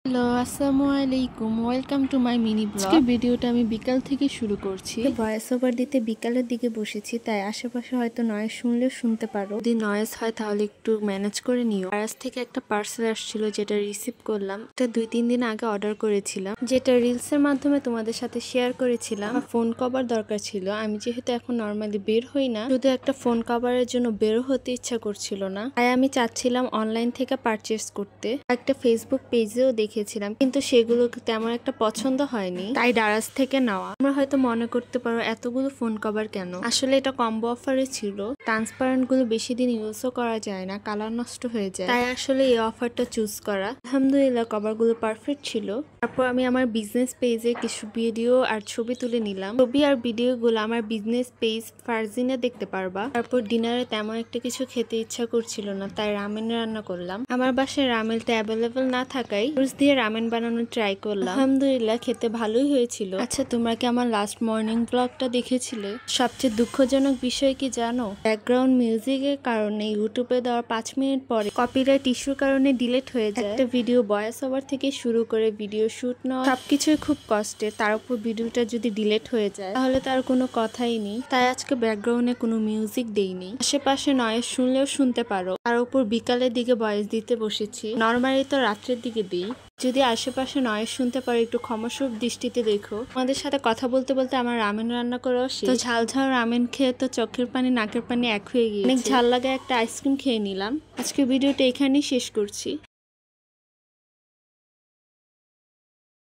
Hello, আসসালামু আলাইকুম। Welcome to my mini blog. আজকে ভিডিওটা আমি বিকাল থেকে শুরু করছি। ভয়েস ওভার দিতে বিকালের দিকে বসেছি, তাই আশেপাশে হয়তো নয়েজ শুনলেও শুনতে পারো। যদি নয়েজ হয় তাহলে একটু ম্যানেজ করে নিও। আজ থেকে একটা পার্সেল আসছিল, যেটা রিসিভ করলাম। এটা 2-3 দিন আগে অর্ডার করেছিলাম, যেটা রিলস এর মাধ্যমে তোমাদের সাথে শেয়ার করেছিলাম। আমার ফোন কভার দরকার ছিল। আমি যেহেতু এখন নর্মালি বের হই না, শুধু একটা ফোন কভারের জন্য বের হতে ইচ্ছা করছিল না, তাই আমি চাচ্ছিলাম অনলাইন থেকে পারচেস করতে। একটা ফেসবুক পেজেও দেখেছিলাম, কিন্তু সেগুলো তেমন একটা পছন্দ হয়নি, তাই ডারাজ থেকে নেওয়া। তোমরা হয়তো মনে করতে পারো এতগুলো ফোন কভার কেন। আসলে এটা কম্বো অফারে ছিল। ট্রান্সপারেন্ট গুলো বেশি দিন ইউজও করা যায় না, কালার নষ্ট হয়ে যায়, তাই আসলে এই অফারটা চুজ করা। আলহামদুলিল্লাহ কভার গুলো পারফেক্ট ছিল। তারপর আমি আমার বিজনেস পেজে কিছু ভিডিও আর ছবি তুলে নিলাম। ছবি আর ভিডিও গুলো আমার বিজনেস পেজ ফার্জিনে দেখতে পারবা। তারপর ডিনারে তেমন একটা কিছু খেতে ইচ্ছা করছিল না, তাই রামেন রান্না করলাম। আমার বাসায় রামেনটা অ্যাভেলেবল না থাকায় ফ্রুটস দিয়ে রামেন বানানোর ট্রাই করলাম। আলহামদুলিল্লাহ খেতে ভালোই হয়েছিল। আচ্ছা, তোমরা কি আমার লাস্ট মর্নিং ব্লগটা দেখেছিলে? সবচেয়ে দুঃখজনক বিষয় কি জানো? ব্যাকগ্রাউন্ড মিউজিকের কারণে ইউটিউবে দেওয়ার 5 মিনিট পরে কপিরাইট ইস্যুর কারণে ডিলিট হয়ে যায়। একটা ভিডিও ভয়েস ওভার থেকে শুরু করে ভিডিও শুট নেওয়া সবকিছুই খুব কষ্টের, তার উপর ভিডিওটা যদি ডিলিট হয়ে যায় তাহলে তার কোনো কথাই নেই। তাই আজকে ব্যাকগ্রাউন্ডে কোনো মিউজিক দেইনি। আশেপাশে নয়েজ শুনলেও শুনতে পারো। তার উপর বিকালের দিকে ভয়েস দিতে বসেছি। নর্মালি তো রাত্রের দিকে দিই। যদি আশেপাশে নয়েজ শুনতে পারো একটু ক্ষমাসুর দৃষ্টিতে দেখো। আমাদের সাথে কথা বলতে বলতে আমার রামেন রান্না করাও শেষ। তো ঝাল ঝাল রামেন খেয়ে তো চোখের পানি নাকের পানি এক হয়ে গিয়েছে। অনেক ঝাল লাগে একটা আইসক্রিম খেয়ে নিলাম। আজকে ভিডিওটা এখানেই শেষ করছি।